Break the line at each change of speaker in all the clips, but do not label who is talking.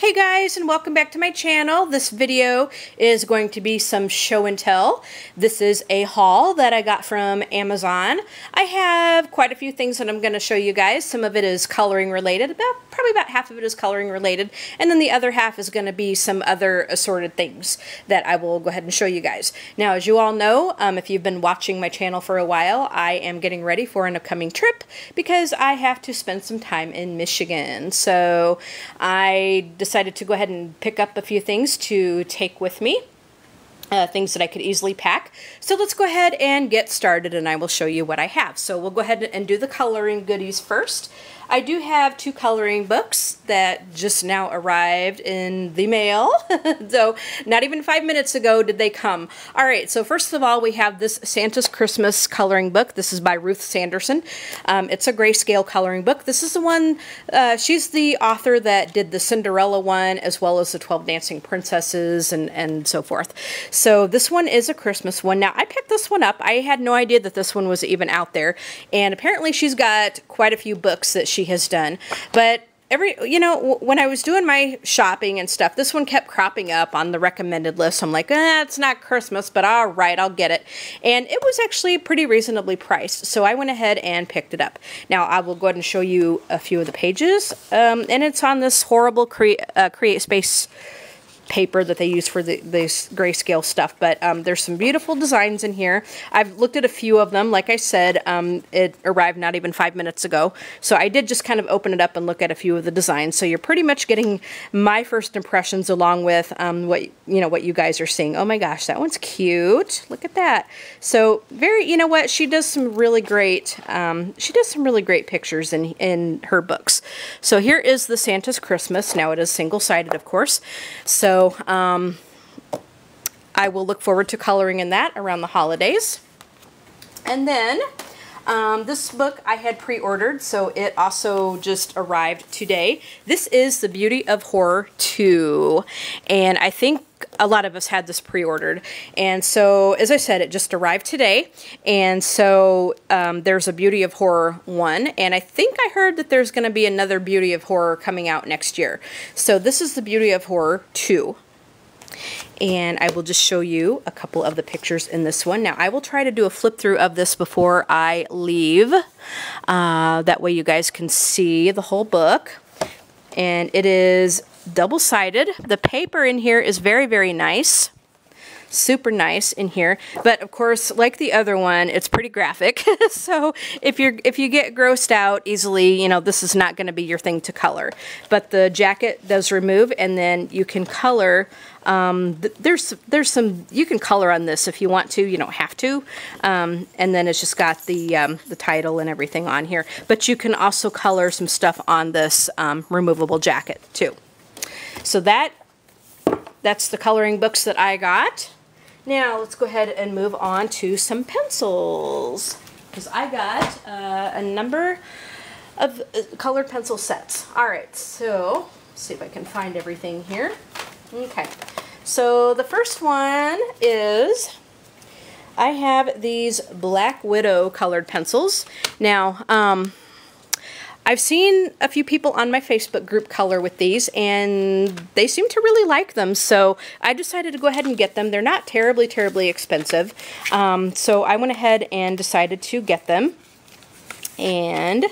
Hey guys, and welcome back to my channel. This video is going to be some show and tell. This is a haul that I got from Amazon. I have quite a few things that I'm going to show you guys. Some of it is coloring related, probably about half of it is coloring related, and then the other half is going to be some other assorted things that I will go ahead and show you guys. Now, as you all know, if you've been watching my channel for a while, I am getting ready for an upcoming trip because I have to spend some time in Michigan. So I decided to go ahead and pick up a few things to take with me, things that I could easily pack. So let's go ahead and get started, and I will show you what I have. So we'll go ahead and do the coloring goodies first. I do have two coloring books that just now arrived in the mail. So not even 5 minutes ago did they come. All right, so first of all, we have this Santa's Christmas coloring book. This is by Ruth Sanderson. It's a grayscale coloring book. This is the one, she's the author that did the Cinderella one, as well as the 12 Dancing Princesses and so forth. So this one is a Christmas one. Now, I picked this one up. I had no idea that this one was even out there. And apparently she's got quite a few books that she has done. But when I was doing my shopping and stuff, this one kept cropping up on the recommended list. I'm like, it's not Christmas, but all right, I'll get it. And it was actually pretty reasonably priced, so I went ahead and picked it up. Now, I will go ahead and show you a few of the pages, and it's on this horrible Create Space paper that they use for this grayscale stuff, but there's some beautiful designs in here. I've looked at a few of them. Like I said, it arrived not even 5 minutes ago, so I did just kind of open it up and look at a few of the designs. So you're pretty much getting my first impressions along with what you guys are seeing. Oh my gosh, that one's cute. Look at that. So she does some really great pictures in her books. So here is the Santa's Christmas. Now it is single-sided, of course. So I will look forward to coloring in that around the holidays. And then this book I had pre-ordered, so it also just arrived today. This is The Beauty of Horror 2, and I think a lot of us had this pre-ordered. And so, as I said, it just arrived today. And so there's a Beauty of Horror 1, and I think I heard that there's going to be another Beauty of Horror coming out next year. So this is the Beauty of Horror 2. And I will just show you a couple of the pictures in this one. Now, I will try to do a flip through of this before I leave. That way you guys can see the whole book. And it is double-sided. The paper in here is very, very nice. Super nice in here, but of course, like the other one, it's pretty graphic. So if you get grossed out easily, this is not going to be your thing to color. But the jacket does remove, and then you can color. There's some you can color on this if you want to. You don't have to. And then it's just got the title and everything on here. But you can also color some stuff on this removable jacket too. So that's the coloring books that I got. Now, let's go ahead and move on to some pencils, because I got a number of colored pencil sets. All right, so let's see if I can find everything here. Okay, so the first one is I have these Black Widow colored pencils. Now, I've seen a few people on my Facebook group color with these, and they seem to really like them, so I decided to go ahead and get them. They're not terribly, terribly expensive, so I went ahead and decided to get them. And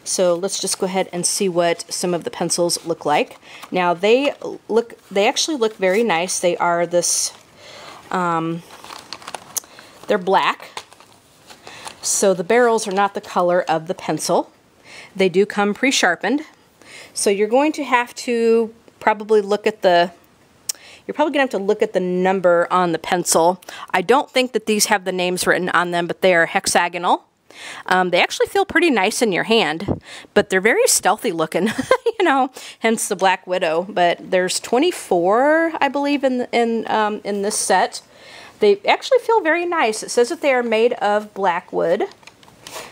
so let's just go ahead and see what some of the pencils look like. Now, they actually look very nice. They are this, they're black, so the barrels are not the color of the pencil. They do come pre-sharpened, so you're going to have to probably look at the number on the pencil. I don't think that these have the names written on them, but they are hexagonal. They actually feel pretty nice in your hand, but they're very stealthy looking, hence the Black Widow. But there's 24, I believe, in this set. They actually feel very nice. It says that they are made of black wood.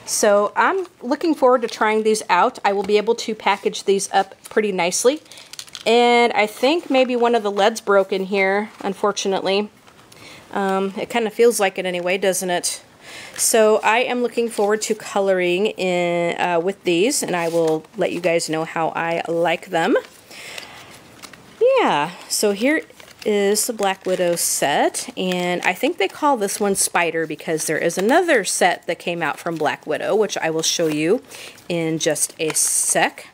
So I'm looking forward to trying these out. I will be able to package these up pretty nicely. And I think maybe one of the leads broke in here, unfortunately. It kind of feels like it anyway, doesn't it? So I am looking forward to coloring in with these, and I will let you guys know how I like them. yeah, so here is the Black Widow set, and I think they call this one Spider because there is another set that came out from Black Widow, which I will show you in just a sec.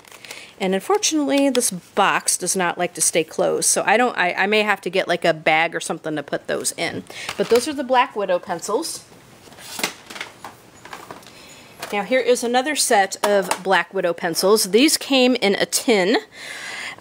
And unfortunately, this box does not like to stay closed, so I may have to get like a bag or something to put those in. But those are the Black Widow pencils. Now here is another set of Black Widow pencils. These came in a tin.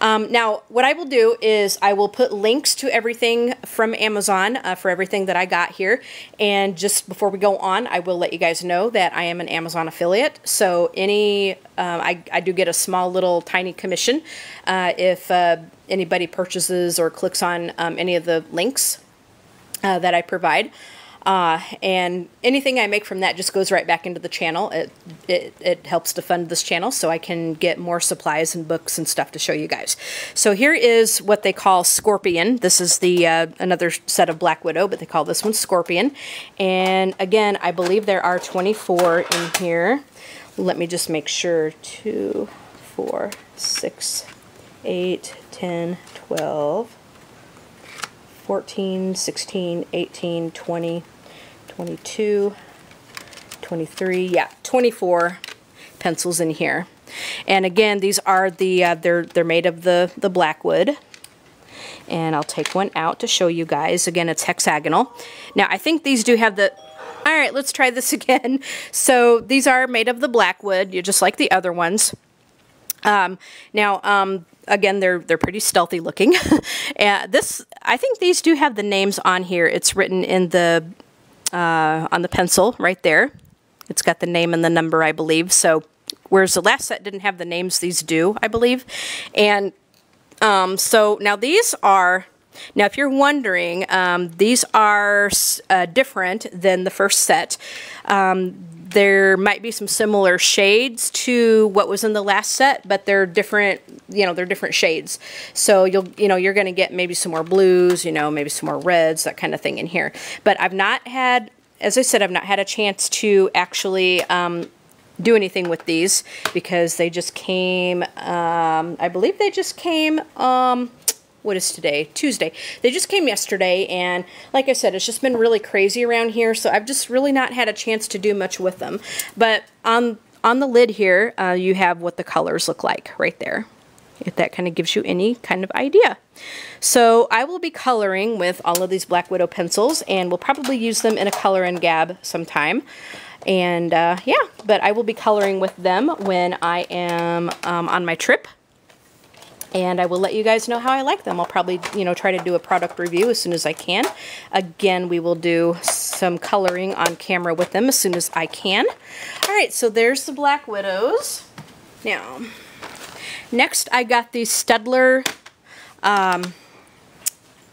Now, what I will do is I will put links to everything from Amazon for everything that I got here. And just before we go on, I will let you guys know that I am an Amazon affiliate. So I do get a small little tiny commission if anybody purchases or clicks on any of the links that I provide. And anything I make from that just goes right back into the channel. It helps to fund this channel so I can get more supplies and books and stuff to show you guys. So here is what they call Scorpion. This is the another set of Black Widow, but they call this one Scorpion. And again, I believe there are 24 in here. Let me just make sure. 2, 4, 6, 8, 10, 12... 14, 16, 18, 20, 22, 23, yeah, 24 pencils in here. And again, these are the, they're made of the black wood. And I'll take one out to show you guys. Again, it's hexagonal. Now, I think these do have the, all right, let's try this again. So these are made of the black wood, just like the other ones. Again, they're pretty stealthy looking. I think these do have the names on here. It's written in the on the pencil right there. It's got the name and the number, I believe. So, whereas the last set didn't have the names, these do, I believe. And so now these are. Now, if you're wondering, these are different than the first set. There might be some similar shades to what was in the last set, but they're different, they're different shades. So you're going to get maybe some more blues, maybe some more reds, that kind of thing in here. But I've not had, as I said, I've not had a chance to actually do anything with these because they just came, I believe they just came, what is today? Tuesday. They just came yesterday, and like I said, it's just been really crazy around here, so I've just really not had a chance to do much with them. But on the lid here, you have what the colors look like right there, if that kind of gives you any kind of idea. So I will be coloring with all of these Black Widow pencils, and we'll probably use them in a color and gab sometime. And yeah, but I will be coloring with them when I am on my trip. And I will let you guys know how I like them. I'll probably, try to do a product review as soon as I can. Again, we will do some coloring on camera with them as soon as I can. All right, so there's the Black Widows. Now, next I got these Staedtler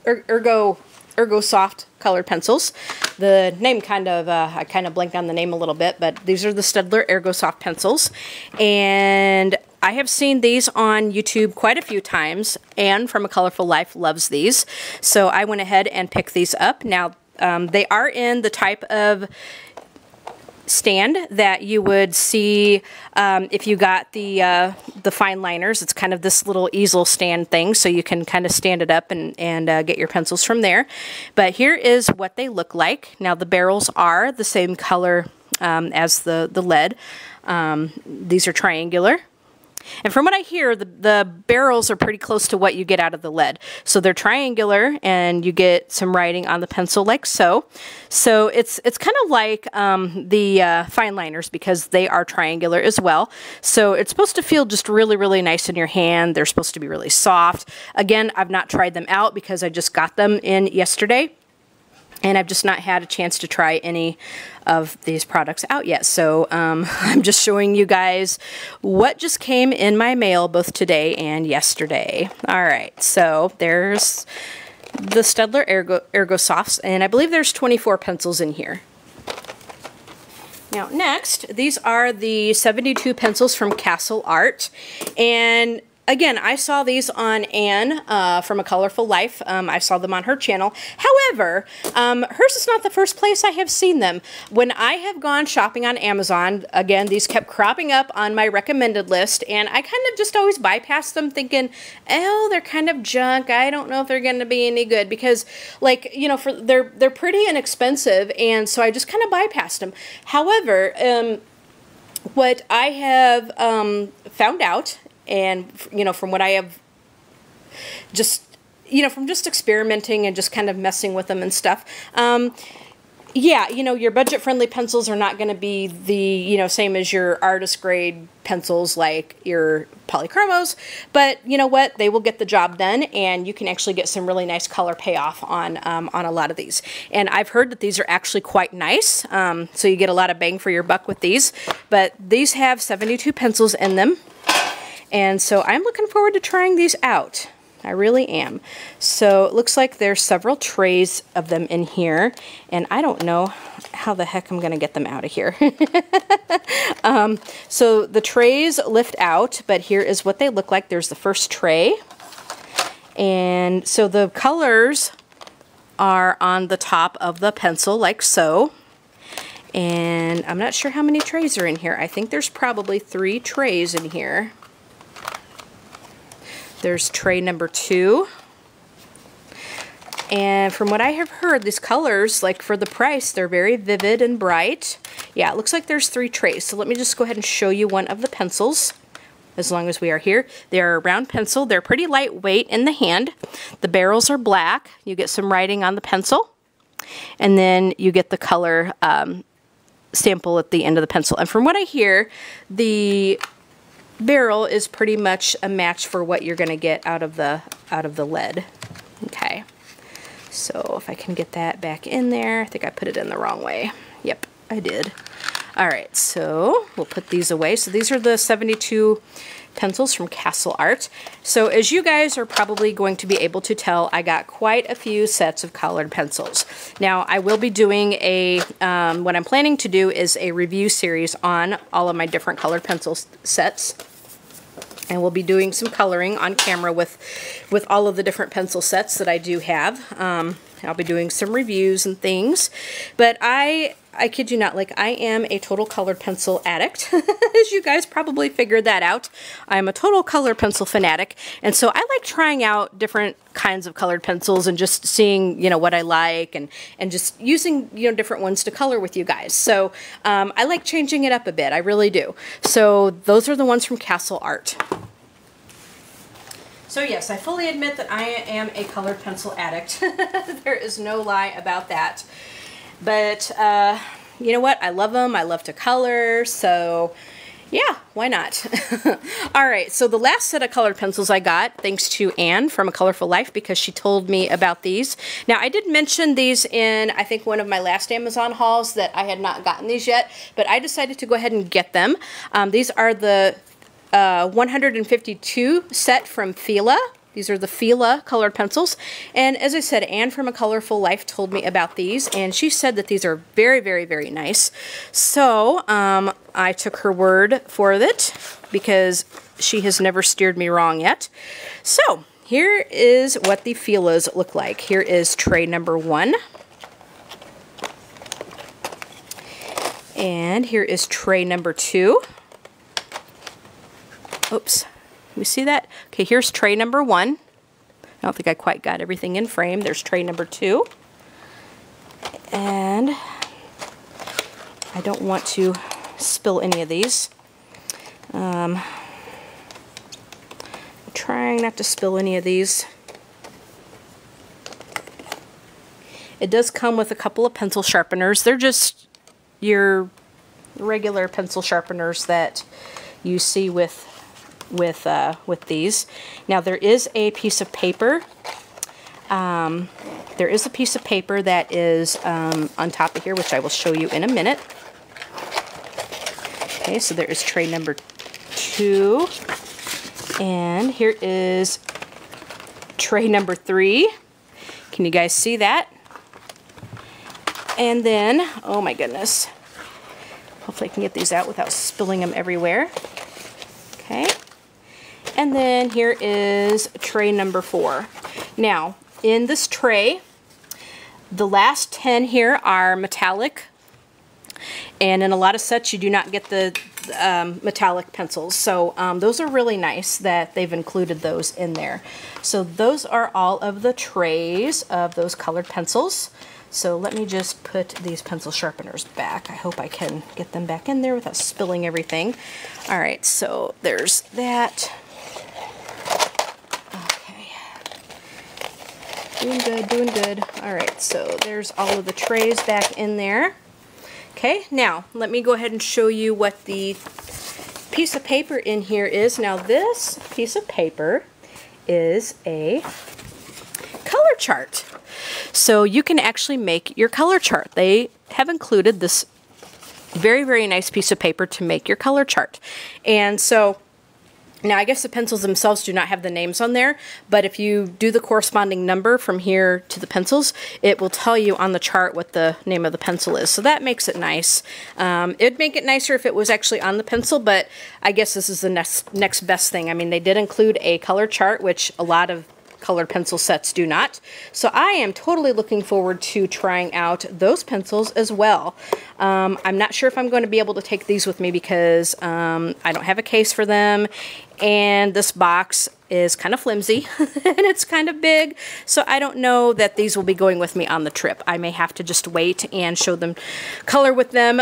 Ergosoft colored pencils. The name I kind of blanked on the name a little bit, but these are the Staedtler Ergosoft pencils. And I have seen these on YouTube quite a few times, and From a Colorful Life loves these. So I went ahead and picked these up. Now, they are in the type of stand that you would see if you got the fine liners. It's kind of this little easel stand thing, so you can kind of stand it up and get your pencils from there. But here is what they look like. Now, the barrels are the same color as the lead. These are triangular. And from what I hear, the barrels are pretty close to what you get out of the lead. So they're triangular, and you get some writing on the pencil like so. So it's kind of like the fine liners because they are triangular as well. So it's supposed to feel just really, really nice in your hand. They're supposed to be really soft. Again, I've not tried them out because I just got them in yesterday. And I've just not had a chance to try any of these products out yet. So I'm just showing you guys what just came in my mail both today and yesterday. All right, so there's the Staedtler Ergosofts, and I believe there's 24 pencils in here. Now next, these are the 72 pencils from Castle Art. And again, I saw these on Anne from A Colorful Life. I saw them on her channel. However, hers is not the first place I have seen them. When I have gone shopping on Amazon, again, these kept cropping up on my recommended list, and I kind of just always bypassed them thinking, oh, they're kind of junk. I don't know if they're going to be any good because, like, you know, they're pretty inexpensive, and so I just kind of bypassed them. However, what I have found out, and, you know, from what I have just, you know, from just experimenting and just kind of messing with them and stuff, yeah, you know, your budget-friendly pencils are not going to be the, you know, same as your artist-grade pencils like your polychromos, but you know what? They will get the job done, and you can actually get some really nice color payoff on a lot of these. And I've heard that these are actually quite nice, so you get a lot of bang for your buck with these. But these have 72 pencils in them. And so I'm looking forward to trying these out. I really am. So it looks like there's several trays of them in here, and I don't know how the heck I'm going to get them out of here. So the trays lift out, but here is what they look like. There's the first tray. And so the colors are on the top of the pencil, like so. And I'm not sure how many trays are in here. I think there's probably 3 trays in here. There's tray number 2. And from what I have heard, these colors, like for the price, they're very vivid and bright. Yeah, it looks like there's 3 trays. So let me just go ahead and show you one of the pencils, as long as we are here. They're a round pencil. They're pretty lightweight in the hand. The barrels are black. You get some writing on the pencil. And then you get the color sample at the end of the pencil. And from what I hear, the barrel is pretty much a match for what you're going to get out of the lead. Okay, so if I can get that back in there. I think I put it in the wrong way. Yep, I did. All right, so we'll put these away. So these are the 72 pencils from Castle Art. So as you guys are probably going to be able to tell, I got quite a few sets of colored pencils. Now I will be doing a, what I'm planning to do is a review series on all of my different colored pencil sets. And we'll be doing some coloring on camera with all of the different pencil sets that I do have. I'll be doing some reviews and things. But I kid you not, like, I am a total colored pencil addict. As you guys probably figured that out. I'm a total colored pencil fanatic. And so I like trying out different kinds of colored pencils and just seeing, you know, what I like and just using, you know, different ones to color with you guys. So I like changing it up a bit. I really do. So those are the ones from Castle Art. So yes, I fully admit that I am a colored pencil addict. There is no lie about that. But you know what? I love them. I love to color. So yeah, why not? All right, so the last set of colored pencils I got, thanks to Anne from A Colorful Life, because she told me about these. Now, I did mention these in, I think, one of my last Amazon hauls that I had not gotten these yet, but I decided to go ahead and get them. These are the 152 set from Fila. These are the Fila colored pencils. And as I said, Anne from A Colorful Life told me about these, and she said that these are very, very, very nice. So I took her word for it because she has never steered me wrong yet. So here is what the Filas look like. Here is tray number 1. And here is tray number 2. Oops. You see that? Okay, here's tray number 1. I don't think I quite got everything in frame. There's tray number 2. And I don't want to spill any of these. I'm trying not to spill any of these. It does come with a couple of pencil sharpeners. They're just your regular pencil sharpeners that you see with these. Now there is a piece of paper. There is a piece of paper that is on top of here, which I will show you in a minute. Okay, so there is tray number 2, and here is tray number 3. Can you guys see that? And then, oh my goodness, hopefully I can get these out without spilling them everywhere. Okay. And then here is tray number 4. Now, in this tray, the last 10 here are metallic. And in a lot of sets, you do not get the metallic pencils. So those are really nice that they've included those in there. So those are all of the trays of those colored pencils. So let me just put these pencil sharpeners back. I hope I can get them back in there without spilling everything. All right, so there's that. Okay. Doing good, doing good. All right, so there's all of the trays back in there. Okay, now let me go ahead and show you what the piece of paper in here is. Now this piece of paper is a color chart. So you can actually make your color chart. They have included this very, very nice piece of paper to make your color chart. And so now I guess the pencils themselves do not have the names on there, but if you do the corresponding number from here to the pencils, it will tell you on the chart what the name of the pencil is. So that makes it nice. It'd make it nicer if it was actually on the pencil, but I guess this is the next best thing. I mean, they did include a color chart, which a lot of colored pencil sets do not. So I am totally looking forward to trying out those pencils as well. I'm not sure if I'm going to be able to take these with me because I don't have a case for them, and this box is kind of flimsy and it's kind of big, so I don't know that these will be going with me on the trip. I may have to just wait and show them color with them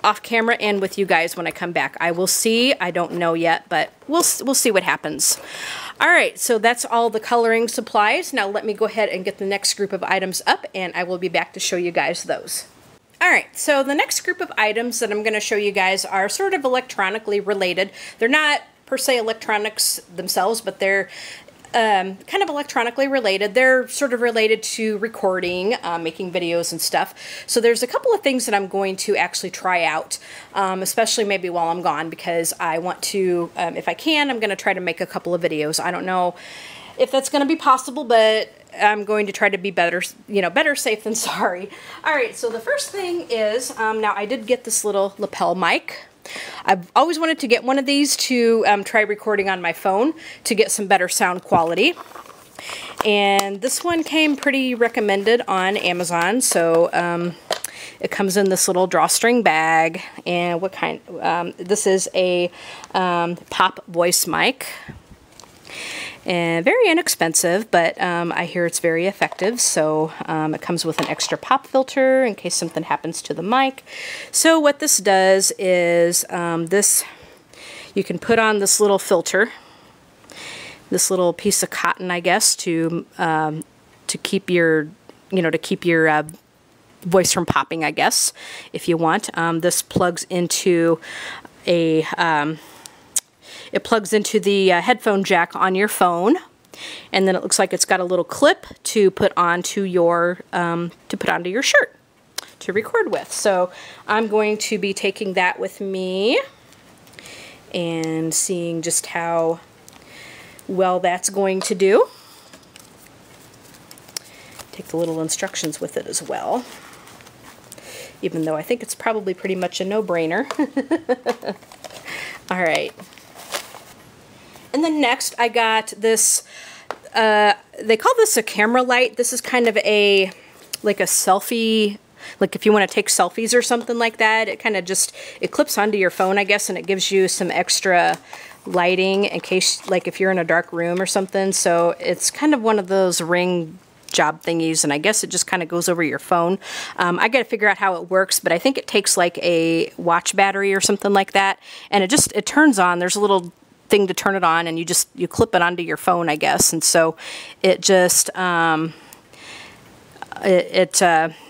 off camera and with you guys when I come back. I will see. I don't know yet, but we'll see what happens. All right, so that's all the coloring supplies. Now let me go ahead and get the next group of items up, and I will be back to show you guys those. All right, so the next group of items that I'm going to show you guys are sort of electronically related. They're not per se electronics themselves, but they're kind of electronically related. They're sort of related to recording, making videos and stuff. So there's a couple of things that I'm going to actually try out, especially maybe while I'm gone, because I want to, if I can, I'm going to try to make a couple of videos. I don't know if that's going to be possible, but I'm going to try to be better, better safe than sorry. All right, so the first thing is, now I did get this little lapel mic. I've always wanted to get one of these to try recording on my phone to get some better sound quality. And this one came pretty recommended on Amazon, so it comes in this little drawstring bag. And what kind? This is a pop voice mic. And very inexpensive, but I hear it's very effective. So it comes with an extra pop filter in case something happens to the mic. So what this does is you can put on this little filter, this little piece of cotton, I guess, to keep your voice from popping, I guess, if you want. This plugs into a it plugs into the headphone jack on your phone, and then it looks like it's got a little clip to put onto your shirt to record with. So I'm going to be taking that with me and seeing just how well that's going to do. Take the little instructions with it as well, even though I think it's probably pretty much a no-brainer. All right. And then next I got this, they call this a camera light. This is kind of like a selfie, like if you want to take selfies or something like that. It kind of it clips onto your phone, I guess, and it gives you some extra lighting in case, like if you're in a dark room or something. So it's kind of one of those Ring job thingies, and I guess it just kind of goes over your phone. I got to figure out how it works, but I think it takes like a watch battery or something like that, and it turns on. There's a little thing to turn it on, and you clip it onto your phone, I guess, and so it just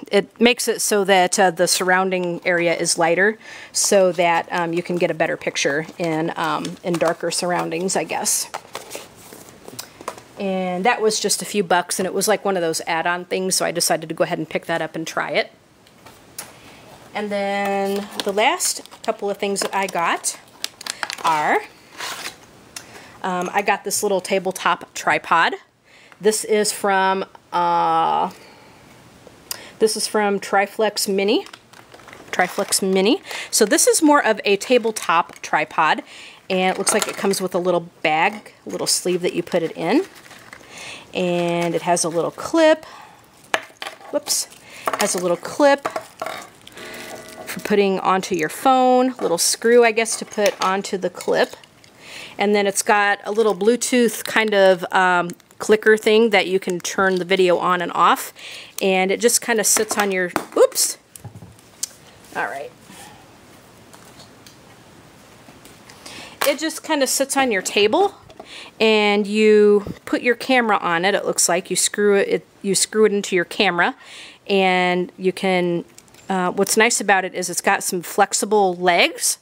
it makes it so that the surrounding area is lighter, so that you can get a better picture in darker surroundings, I guess. And that was just a few bucks, and it was like one of those add-on things, so I decided to go ahead and pick that up and try it. And then the last couple of things that I got are, I got this little tabletop tripod. This is from Triflex Mini. So this is more of a tabletop tripod, And it looks like it comes with a little bag, a little sleeve that you put it in. And it has a little clip. Whoops. Has a little clip for putting onto your phone. Little screw, I guess, to put onto the clip. And then it's got a little Bluetooth kind of clicker thing that you can turn the video on and off. And it just kind of sits on your... Oops. All right. It just kind of sits on your table, and you put your camera on it. It looks like you screw it into your camera, and you can. What's nice about it is it's got some flexible legs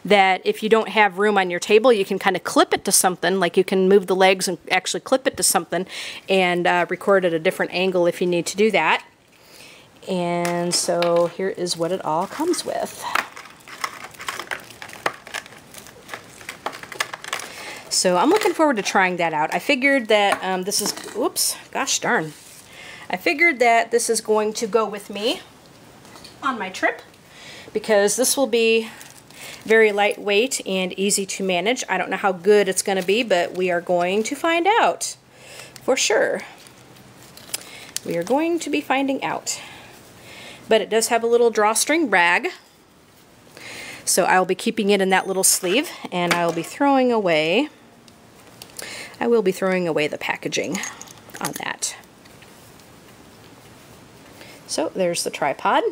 that if you don't have room on your table, you can kind of clip it to something. Like you can move the legs and actually clip it to something and record at a different angle if you need to do that. And so here is what it all comes with. So I'm looking forward to trying that out. I figured that this is, whoops, gosh darn. I figured that this is going to go with me on my trip because this will be very lightweight and easy to manage. I don't know how good it's going to be, but we are going to find out for sure. We are going to be finding out. But it does have a little drawstring rag. So I will be keeping it in that little sleeve, and I will be throwing away the packaging on that. So there's the tripod.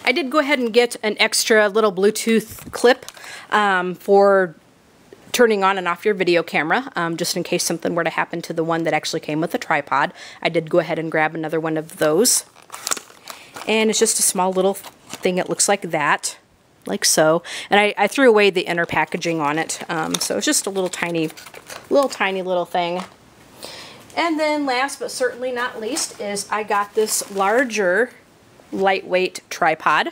I did go ahead and get an extra little Bluetooth clip for turning on and off your video camera, just in case something were to happen to the one that actually came with the tripod. I did go ahead and grab another one of those. And it's just a small little thing. It looks like that. Like so. And I threw away the inner packaging on it. So it's just a little tiny little thing. And then last but certainly not least is I got this larger lightweight tripod.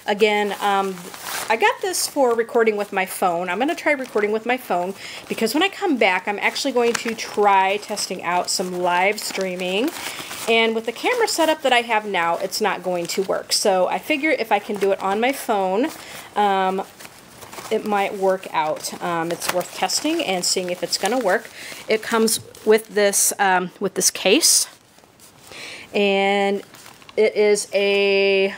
Again, I got this for recording with my phone. I'm going to try recording with my phone because when I come back, I'm actually going to try testing out some live streaming. And with the camera setup that I have now, it's not going to work. So I figure if I can do it on my phone, it might work out. It's worth testing and seeing if it's going to work. It comes with this case, and it is a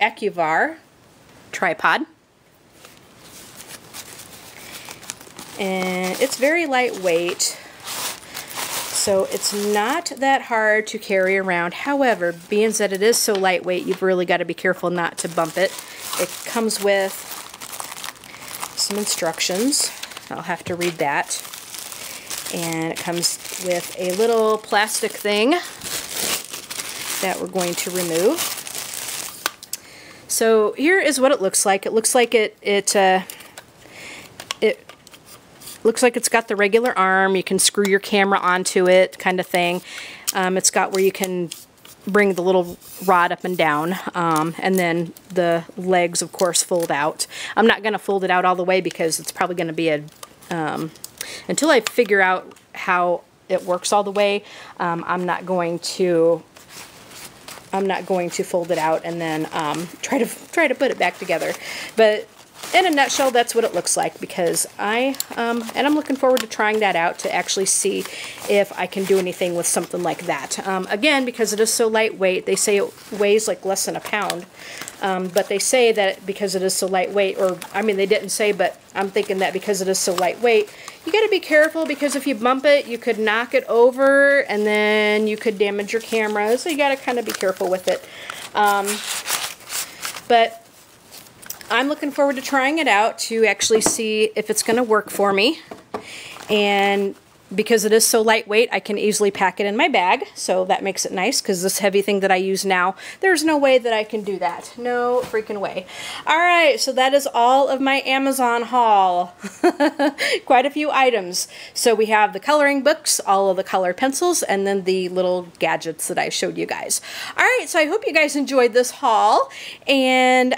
Acuvar tripod. And it's very lightweight, so it's not that hard to carry around. However, being that it is so lightweight, you've really got to be careful not to bump it. It comes with some instructions. I'll have to read that. And it comes with a little plastic thing that we're going to remove. So here is what it looks like. It looks like it looks like it's got the regular arm. You can screw your camera onto it, kind of thing. It's got where you can bring the little rod up and down, and then the legs, of course, fold out. I'm not going to fold it out all the way because it's probably going to be until I figure out how it works all the way. I'm not going to fold it out and then try to put it back together. But in a nutshell, that's what it looks like, because and I'm looking forward to trying that out to actually see if I can do anything with something like that. Again, because it is so lightweight, they say it weighs like less than a pound, but they say that because it is so lightweight, or I mean they didn't say, but I'm thinking that because it is so lightweight, you got to be careful, because if you bump it, you could knock it over and then you could damage your camera, so you got to kind of be careful with it. But I'm looking forward to trying it out to actually see if it's going to work for me. And because it is so lightweight, I can easily pack it in my bag, so that makes it nice, because this heavy thing that I use now, there's no way that I can do that. No freaking way. Alright, so that is all of my Amazon haul. Quite a few items. So we have the coloring books, all of the colored pencils, and then the little gadgets that I showed you guys. Alright, so I hope you guys enjoyed this haul, and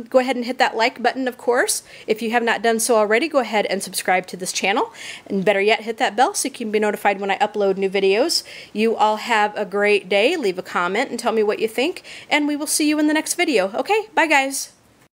go ahead and hit that like button, of course. If you have not done so already, go ahead and subscribe to this channel, and better yet, hit that bell so you can be notified when I upload new videos. You all have a great day. Leave a comment and tell me what you think, and we will see you in the next video. Okay, bye guys.